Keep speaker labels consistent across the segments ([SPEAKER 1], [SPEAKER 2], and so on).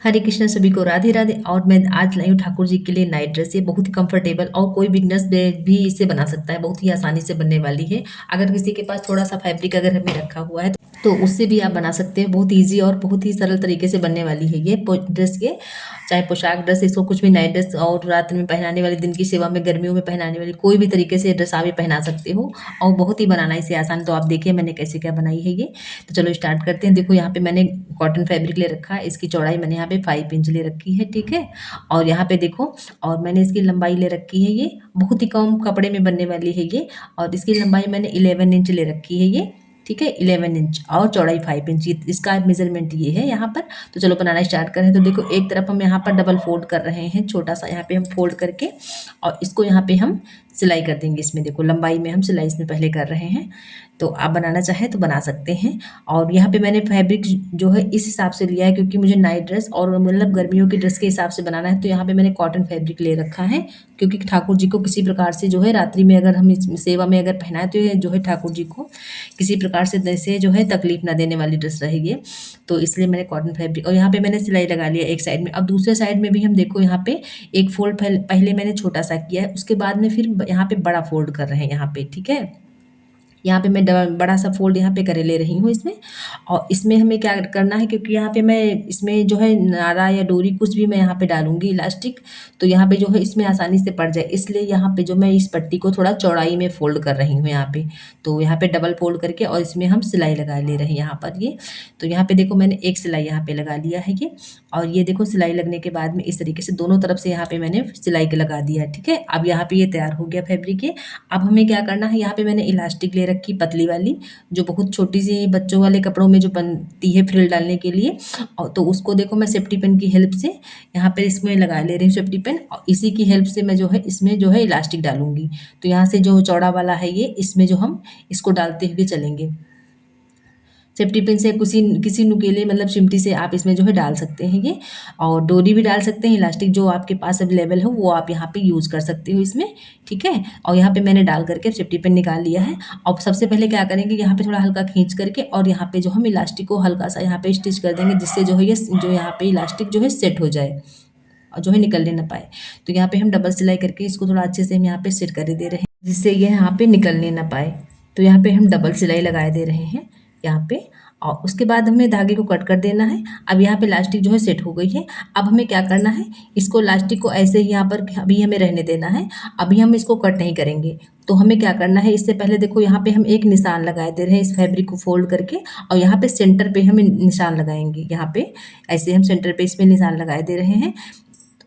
[SPEAKER 1] हरे कृष्ण सभी को राधे राधे। और मैं आज लाई हूँ ठाकुर जी के लिए नाइट ड्रेस। ये बहुत ही कंफर्टेबल और कोई बिगनर्स भी इसे बना सकता है, बहुत ही आसानी से बनने वाली है। अगर किसी के पास थोड़ा सा फैब्रिक अगर हमें रखा हुआ है तो उससे भी आप बना सकते हैं। बहुत इजी और बहुत ही सरल तरीके से बनने वाली है ये ड्रेस। ये चाहे पोशाक ड्रेस, इसको कुछ भी नाइट ड्रेस और रात में पहनाने वाली, दिन की सेवा में, गर्मियों में पहनाने वाली, कोई भी तरीके से ड्रेस आप भी पहना सकते हो और बहुत ही बनाना इसे आसान। तो आप देखिए मैंने कैसे क्या बनाई है ये। तो चलो स्टार्ट करते हैं। देखो यहाँ पे मैंने कॉटन फैब्रिक ले रखा है। इसकी चौड़ाई मैंने यहाँ पे 5 इंच ले रखी है, ठीक है। और यहाँ पे देखो, और मैंने इसकी लंबाई ले रखी है, ये बहुत ही कम कपड़े में बनने वाली है ये। और इसकी लंबाई मैंने 11 इंच ले रखी है ये, ठीक है। 11 इंच और चौड़ाई 5 इंच, इसका मेजरमेंट ये है यहाँ पर। तो चलो बनाना स्टार्ट करें। तो देखो एक तरफ हम यहाँ पर डबल फोल्ड कर रहे हैं, छोटा सा यहाँ पे हम फोल्ड करके, और इसको यहाँ पे हम सिलाई कर देंगे। इसमें देखो लंबाई में हम सिलाई इसमें पहले कर रहे हैं। तो आप बनाना चाहें तो बना सकते हैं। और यहाँ पे मैंने फैब्रिक जो है इस हिसाब से लिया है, क्योंकि मुझे नाइट ड्रेस और मतलब गर्मियों की ड्रेस के हिसाब से बनाना है। तो यहाँ पे मैंने कॉटन फैब्रिक ले रखा है, क्योंकि ठाकुर जी को किसी प्रकार से जो है रात्रि में अगर हम इस सेवा में अगर पहनाए तो ये जो है ठाकुर जी को किसी प्रकार से जैसे जो है तकलीफ ना देने वाली ड्रेस रहेगी। तो इसलिए मैंने कॉटन फैब्रिक, और यहाँ पे मैंने सिलाई लगा लिया एक साइड में। अब दूसरे साइड में भी हम देखो यहाँ पे एक फोल्ड पहले मैंने छोटा सा किया है, उसके बाद में फिर यहाँ पे बड़ा फोल्ड कर रहे हैं यहाँ पे, ठीक है। यहाँ पे मैं बड़ा सा फोल्ड यहाँ पे करे ले रही हूँ इसमें। और इसमें हमें क्या करना है, क्योंकि यहाँ पे मैं इसमें जो है नारा या डोरी कुछ भी मैं यहाँ पे डालूंगी इलास्टिक, तो यहाँ पे जो है इसमें आसानी से पड़ जाए, इसलिए यहाँ पे जो मैं इस पट्टी को थोड़ा चौड़ाई में फोल्ड कर रही हूँ यहाँ पे। तो यहाँ पे डबल फोल्ड करके और इसमें हम सिलाई लगा ले रहे हैं यहाँ पर ये। तो यहाँ पे देखो मैंने एक सिलाई यहाँ पे लगा लिया है ये। और ये देखो सिलाई लगने के बाद में इस तरीके से दोनों तरफ से यहाँ पे मैंने सिलाई के लगा दिया है, ठीक है। अब यहाँ पे ये तैयार हो गया फैब्रिक ये। अब हमें क्या करना है, यहाँ पे मैंने इलास्टिक ले रखी पतली वाली, जो बहुत छोटी सी बच्चों वाले कपड़ों में जो बनती है फ्रिल डालने के लिए। और तो उसको देखो मैं सेफ्टी पिन की हेल्प से यहाँ पे इसमें लगा ले रही हूँ सेफ्टी पिन, और इसी की हेल्प से मैं जो है इसमें जो है इलास्टिक डालूंगी। तो यहाँ से जो चौड़ा वाला है ये, इसमें जो हम इसको डालते हुए चलेंगे। सेफ्टी पिन से किसी किसी नुकीले मतलब चिमटी से आप इसमें जो है डाल सकते हैं ये। और डोरी भी डाल सकते हैं, इलास्टिक जो आपके पास अवेलेबल हो वो आप यहाँ पे यूज़ कर सकते हो इसमें, ठीक है। और यहाँ पे मैंने डाल करके सेफ्टी पिन निकाल लिया है। और सबसे पहले क्या करेंगे, यहाँ पे थोड़ा हल्का खींच करके और यहाँ पे जो हम इलास्टिक को हल्का सा यहाँ पे स्टिच कर देंगे, जिससे जो है ये जो यहाँ पे इलास्टिक जो है सेट हो जाए और जो है निकलने ना पाए। तो यहाँ पे हम डबल सिलाई करके इसको थोड़ा अच्छे से हम यहाँ पे सेट कर दे रहे हैं, जिससे ये यहाँ पे निकलने ना पाए। तो यहाँ पे हम डबल सिलाई लगाए दे रहे हैं यहाँ पे। और उसके बाद हमें धागे को कट कर देना है। अब यहाँ पे लास्टिक जो है सेट हो गई है। अब हमें क्या करना है, इसको लास्टिक को ऐसे ही यहाँ पर अभी हमें रहने देना है। अभी हम इसको कट नहीं करेंगे। तो हमें क्या करना है, इससे पहले देखो यहाँ पे हम एक निशान लगाए दे रहे हैं इस फैब्रिक को फोल्ड करके, और यहाँ पे सेंटर पे हम निशान लगाएंगे। यहाँ पे ऐसे हम सेंटर पे इसमें निशान लगाए दे रहे हैं।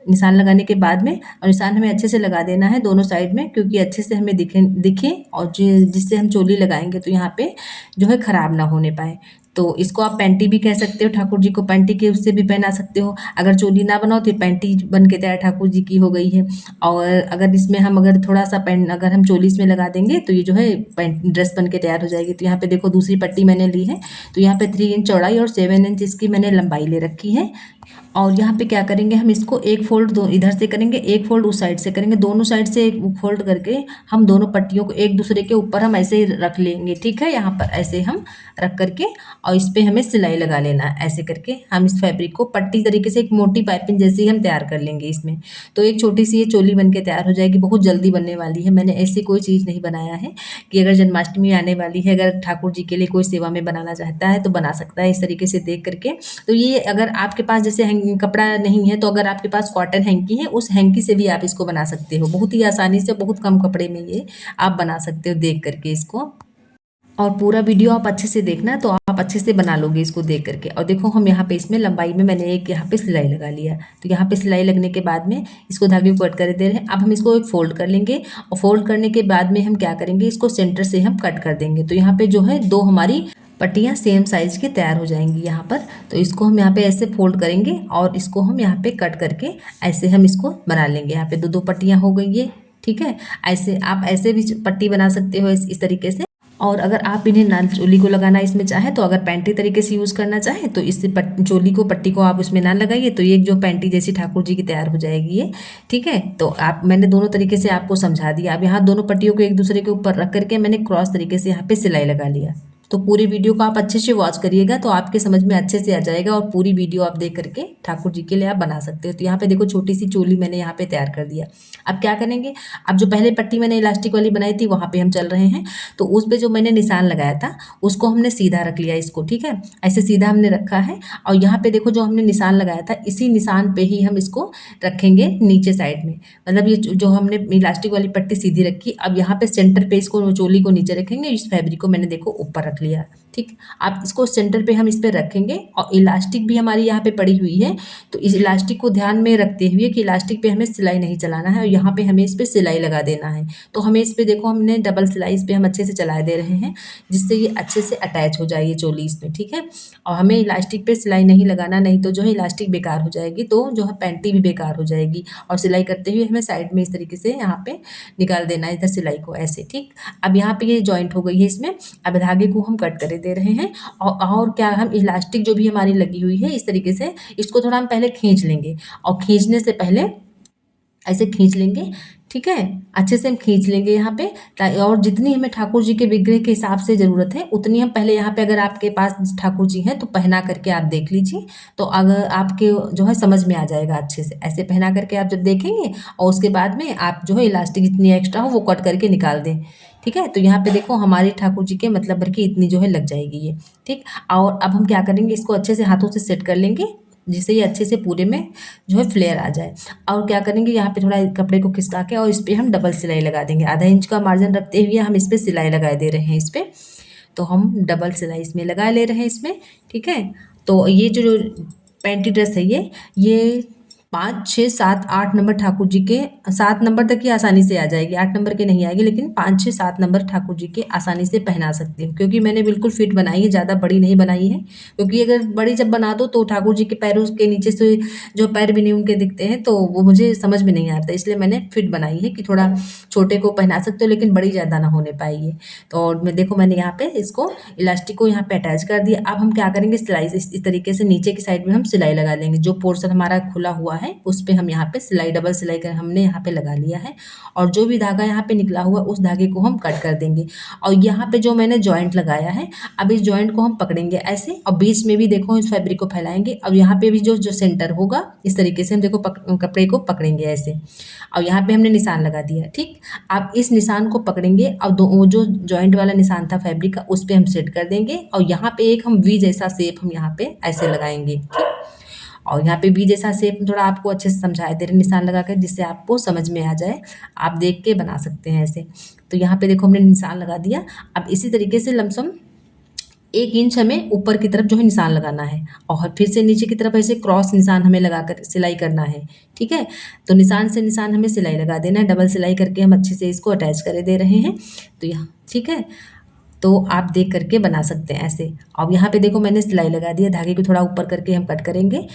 [SPEAKER 1] निशान लगाने के बाद में, और निशान हमें अच्छे से लगा देना है दोनों साइड में, क्योंकि अच्छे से हमें दिखे और जिससे हम चोली लगाएंगे तो यहाँ पे जो है ख़राब ना होने पाए। तो इसको आप पैंटी भी कह सकते हो, ठाकुर जी को पैंटी के उससे भी पहना सकते हो। अगर चोली ना बनाओ तो पैंटी बन के तैयार ठाकुर जी की हो गई है। और अगर इसमें हम अगर थोड़ा सा पैंट अगर हम चोली इसमें लगा देंगे तो ये जो है पैंट ड्रेस बन के तैयार हो जाएगी। तो यहाँ पे देखो दूसरी पट्टी मैंने ली है। तो यहाँ पे 3 इंच चौड़ाई और 7 इंच इसकी मैंने लंबाई ले रखी है। और यहाँ पे क्या करेंगे, हम इसको एक फोल्ड दो इधर से करेंगे, एक फोल्ड उस साइड से करेंगे, दोनों साइड से एक फोल्ड करके हम दोनों पट्टियों को एक दूसरे के ऊपर हम ऐसे ही रख लेंगे, ठीक है। यहाँ पर ऐसे हम रख करके और इस पे हमें सिलाई लगा लेना है। ऐसे करके हम इस फैब्रिक को पट्टी तरीके से एक मोटी पाइपिंग जैसे ही हम तैयार कर लेंगे इसमें। तो एक छोटी सी ये चोली बन के तैयार हो जाएगी, बहुत जल्दी बनने वाली है। मैंने ऐसी कोई चीज़ नहीं बनाया है कि अगर जन्माष्टमी आने वाली है, अगर ठाकुर जी के लिए कोई सेवा में बनाना चाहता है तो बना सकता है इस तरीके से देख करके। तो ये अगर आपके पास जैसे कपड़ा नहीं है, तो अगर आपके पास कॉटन हैंकी है, उस हैंकी से भी आप इसको बना सकते हो। बहुत ही आसानी से बहुत कम कपड़े में ये आप बना सकते हो देख करके इसको। और पूरा वीडियो आप अच्छे से देखना, तो आप अच्छे से बना लोगे इसको देख करके। और देखो हम यहाँ पे इसमें लंबाई में मैंने एक यहाँ पे सिलाई लगा लिया। तो यहाँ पे सिलाई लगने के बाद में इसको धागे को कट कर दे रहे हैं। अब हम इसको एक फोल्ड कर लेंगे, और फोल्ड करने के बाद में हम क्या करेंगे, इसको सेंटर से हम कट कर देंगे। तो यहाँ पे जो है दो हमारी पट्टियाँ सेम साइज की तैयार हो जाएंगी यहाँ पर। तो इसको हम यहाँ पे ऐसे फोल्ड करेंगे और इसको हम यहाँ पे कट करके ऐसे हम इसको बना लेंगे। यहाँ पे दो दो पट्टियाँ हो गई ये, ठीक है। ऐसे आप ऐसे भी पट्टी बना सकते हो इस तरीके से। और अगर आप इन्हें ना चोली को लगाना इसमें चाहे, तो अगर पैंटी तरीके से यूज़ करना चाहे तो इससे चोली को पट्टी को आप उसमें ना लगाइए, तो ये जो पैंटी जैसी ठाकुर जी की तैयार हो जाएगी ये, ठीक है। तो आप मैंने दोनों तरीके से आपको समझा दिया। अब यहाँ दोनों पट्टियों को एक दूसरे के ऊपर रख करके मैंने क्रॉस तरीके से यहाँ पे सिलाई लगा लिया। तो तो पूरी वीडियो को आप अच्छे से वॉच करिएगा तो आपके समझ में अच्छे से आ जाएगा और पूरी वीडियो आप देख करके ठाकुर जी के लिए आप बना सकते हो। तो यहाँ पे देखो छोटी सी चोली मैंने यहाँ पे तैयार कर दिया। अब क्या करेंगे, अब जो पहले पट्टी मैंने इलास्टिक वाली बनाई थी वहाँ पे हम चल रहे हैं। तो उस पे जो मैंने निशान लगाया था उसको हमने सीधा रख लिया इसको, ठीक है, ऐसे सीधा हमने रखा है। और यहाँ पे देखो जो हमने निशान लगाया था इसी निशान पे ही हम इसको रखेंगे नीचे साइड में। मतलब ये जो हमने इलास्टिक वाली पट्टी सीधी रखी, अब यहाँ पे सेंटर पे इसको चोली को नीचे रखेंगे, इस फैब्रिक को मैंने देखो ऊपर रख लिया, ठीक। आप इसको सेंटर पे हम इस पे रखेंगे और इलास्टिक भी हमारी यहाँ पे पड़ी हुई है। तो इस इलास्टिक को ध्यान में रखते हुए कि इलास्टिक पे हमें सिलाई नहीं चलाना है और यहाँ पे हमें इस पे सिलाई लगा देना है। तो हमें इस पे देखो हमने डबल सिलाई इस पे हम अच्छे से चला दे रहे हैं जिससे ये अच्छे से अटैच हो जाए ये चोली इसमें, ठीक है। और हमें इलास्टिक पे सिलाई नहीं लगाना, नहीं तो जो है इलास्टिक बेकार हो जाएगी, तो जो है पैंटी भी बेकार हो जाएगी। और सिलाई करते हुए हमें साइड में इस तरीके से यहाँ पे निकाल देना है इधर सिलाई को ऐसे, ठीक। अब यहाँ पे ये जॉइंट हो गई है इसमें, अब धागे को हम कट करे दे रहे हैं। और क्या, हम इलास्टिक जो भी हमारी लगी हुई है इस तरीके से इसको थोड़ा हम पहले खींच लेंगे और खींचने से पहले ऐसे खींच लेंगे, ठीक है, अच्छे से हम खींच लेंगे यहाँ पे। और जितनी हमें ठाकुर जी के विग्रह के हिसाब से ज़रूरत है उतनी हम पहले यहाँ पे, अगर आपके पास ठाकुर जी हैं तो पहना करके आप देख लीजिए, तो अगर आपके जो है समझ में आ जाएगा अच्छे से। ऐसे पहना करके आप जब देखेंगे और उसके बाद में आप जो है इलास्टिक जितनी एक्स्ट्रा हो वो कट करके निकाल दें, ठीक है। तो यहाँ पे देखो हमारी ठाकुर जी के मतलब भर की इतनी जो है लग जाएगी ये, ठीक। और अब हम क्या करेंगे, इसको अच्छे से हाथों से सेट कर लेंगे जिससे ये अच्छे से पूरे में जो है फ्लेयर आ जाए। और क्या करेंगे, यहाँ पे थोड़ा कपड़े को खिसका के और इस पे हम डबल सिलाई लगा देंगे। आधा इंच का मार्जिन रखते हुए हम इस पे सिलाई लगा दे रहे हैं इस पे। तो हम डबल सिलाई इसमें लगा ले रहे हैं इसमें, ठीक है। तो ये जो पैंटी ड्रेस है ये 5, 6, 7, 8 नंबर ठाकुर जी के, 7 नंबर तक की आसानी से आ जाएगी, 8 नंबर के नहीं आएगी, लेकिन 5, 6, 7 नंबर ठाकुर जी के आसानी से पहना सकती हूँ क्योंकि मैंने बिल्कुल फिट बनाई है, ज़्यादा बड़ी नहीं बनाई है। क्योंकि अगर बड़ी जब बना दो तो ठाकुर जी के पैरों के नीचे से जो पैर भी नहीं उनके दिखते हैं तो वो मुझे समझ में नहीं आता, इसलिए मैंने फिट बनाई है कि थोड़ा छोटे को पहना सकते हो लेकिन बड़ी ज़्यादा ना होने पाई है। तो और मैं देखो मैंने यहाँ पे इसको इलास्टिक को यहाँ पे अटैच कर दिया। अब हम क्या करेंगे, सिलाई इस तरीके से नीचे की साइड में हम सिलाई लगा लेंगे। जो पोर्शन हमारा खुला हुआ है उस पे हम यहाँ पे सिलाई, डबल सिलाई कर हमने यहाँ पे लगा लिया है। और जो भी धागा यहाँ पे निकला हुआ उस धागे को हम कट कर देंगे। और यहाँ पे जो मैंने जॉइंट लगाया है, अब इस जॉइंट को हम पकड़ेंगे ऐसे और बीच में भी देखो इस फैब्रिक को फैलाएंगे। अब यहाँ पे भी जो जो सेंटर होगा इस तरीके से हम देखो कपड़े को पकड़ेंगे ऐसे और यहाँ पे हमने निशान लगा दिया, ठीक। आप इस निशान को पकड़ेंगे और वो जो जॉइंट वाला निशान था फैब्रिक का उस पे हम सेट कर देंगे और यहाँ पे एक हम वी जैसा शेप हम यहाँ पे ऐसे लगाएंगे, ठीक। और यहाँ पे वी जैसा शेप थोड़ा आपको अच्छे से समझाए दे रहे निशान लगा कर जिससे आपको समझ में आ जाए, आप देख के बना सकते हैं ऐसे। तो यहाँ पे देखो हमने निशान लगा दिया। अब इसी तरीके से लमसम 1 इंच हमें ऊपर की तरफ जो है निशान लगाना है और फिर से नीचे की तरफ ऐसे क्रॉस निशान हमें लगाकर सिलाई करना है, ठीक है। तो निशान से निशान हमें सिलाई लगा देना है, डबल सिलाई करके हम अच्छे से इसको अटैच कर दे रहे हैं। तो यहाँ ठीक है, तो आप देख करके बना सकते हैं ऐसे। अब यहाँ पे देखो मैंने सिलाई लगा दी है, धागे को थोड़ा ऊपर करके हम कट करेंगे।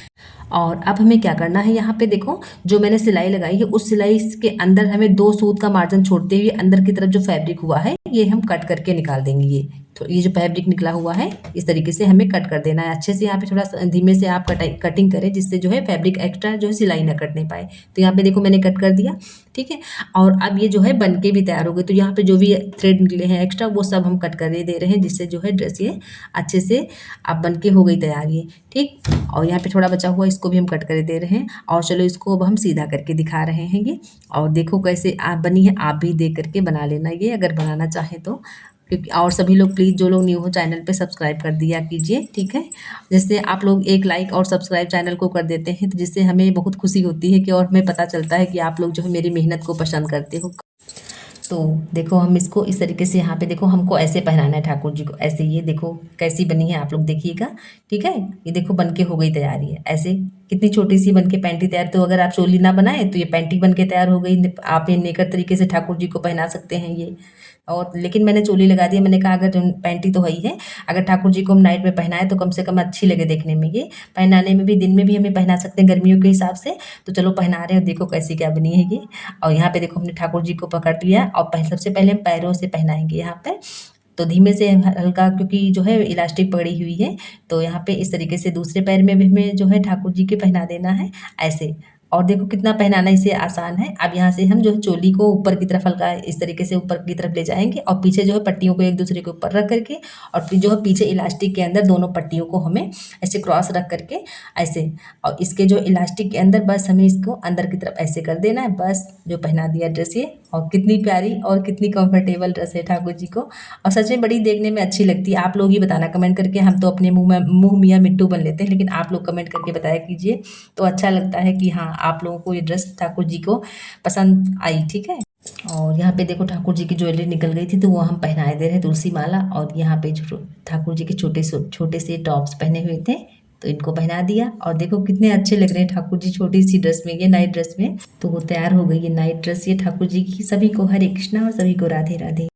[SPEAKER 1] और अब हमें क्या करना है, यहाँ पे देखो जो मैंने सिलाई लगाई है उस सिलाई के अंदर हमें 2 सूत का मार्जिन छोड़ते हुए अंदर की तरफ जो फैब्रिक हुआ है ये हम कट करके निकाल देंगे। ये तो ये जो फैब्रिक निकला हुआ है इस तरीके से हमें कट कर देना है अच्छे से। यहाँ पे थोड़ा धीमे से आप कटिंग करें जिससे जो है फैब्रिक एक्स्ट्रा जो है सिलाई ना कटने पाए। तो यहाँ पे देखो मैंने कट कर दिया, ठीक है। और अब ये जो है बन के भी तैयार हो गई। तो यहाँ पे जो भी थ्रेड निकले हैं एक्स्ट्रा वो सब हम कट कर दे रहे हैं जिससे जो है ड्रेस ये अच्छे से अब बन के हो गई तैयार ये, ठीक। और यहाँ पे थोड़ा बचा हुआ इसको भी हम कट कर दे रहे हैं। और चलो इसको अब हम सीधा करके दिखा रहे हैं ये। और देखो कैसे आप बनी है, आप भी देख करके बना लेना ये अगर बनाना चाहें तो। क्योंकि और सभी लोग प्लीज़ जो लोग न्यू हो चैनल पे सब्सक्राइब कर दिया कीजिए, ठीक है। जैसे आप लोग एक लाइक और सब्सक्राइब चैनल को कर देते हैं तो जिससे हमें बहुत खुशी होती है कि और हमें पता चलता है कि आप लोग जो है मेरी मेहनत को पसंद करते हो। तो देखो हम इसको इस तरीके से यहाँ पे देखो हमको ऐसे पहनाना है ठाकुर जी को ऐसे। ये देखो कैसी बनी है आप लोग देखिएगा, ठीक है। ये देखो बन के हो गई तैयारी है ऐसे, कितनी छोटी सी बन के पैंटी तैयार। तो अगर आप चोली ना बनाए तो ये पैंटी बन के तैयार हो गई। आप ये नेकर तरीके से ठाकुर जी को पहना सकते हैं ये। और लेकिन मैंने चोली लगा दी, मैंने कहा अगर जो पैंटी तो है ही है, अगर ठाकुर जी को हम नाइट में पहनाए तो कम से कम अच्छी लगे देखने में। ये पहनाने में भी दिन में भी हमें पहना सकते हैं गर्मियों के हिसाब से। तो चलो पहना रहे हैं, देखो कैसी क्या बनी है ये। और यहाँ पे देखो हमने ठाकुर जी को पकड़ लिया और सबसे पहले हम पैरों से पहनाएंगे यहाँ पे। तो धीमे से हल्का, क्योंकि जो है इलास्टिक पड़ी हुई है तो यहाँ पे इस तरीके से दूसरे पैर में भी हमें जो है ठाकुर जी के पहना देना है ऐसे। और देखो कितना पहनाना इसे आसान है। अब यहाँ से हम जो है चोली को ऊपर की तरफ हल्का इस तरीके से ऊपर की तरफ ले जाएंगे और पीछे जो है पट्टियों को एक दूसरे के ऊपर रख करके और फिर जो है पीछे इलास्टिक के अंदर दोनों पट्टियों को हमें ऐसे क्रॉस रख करके ऐसे, और इसके जो इलास्टिक के अंदर बस हमें इसको अंदर की तरफ ऐसे कर देना है। बस जो पहना दिया ड्रेस ये, और कितनी प्यारी और कितनी कंफर्टेबल ड्रेस है ठाकुर जी को, और सच में बड़ी देखने में अच्छी लगती है। आप लोग ही बताना कमेंट करके, हम तो अपने मुंह मियाँ मिट्टू बन लेते हैं, लेकिन आप लोग कमेंट करके बताया कीजिए तो अच्छा लगता है कि हाँ आप लोगों को ये ड्रेस ठाकुर जी को पसंद आई। ठीक है, और यहाँ पे देखो ठाकुर जी की ज्वेलरी निकल गई थी तो वो हम पहनाए दे रहे हैं तुलसी माला, और यहाँ पे जो ठाकुर जी के छोटे से टॉप्स पहने हुए थे तो इनको पहना दिया, और देखो कितने अच्छे लग रहे हैं ठाकुर जी छोटी सी ड्रेस में, ये नाइट ड्रेस में। तो वो तैयार हो गई ये नाइट ड्रेस ये ठाकुर जी की। सभी को हरे कृष्णा और सभी को राधे राधे।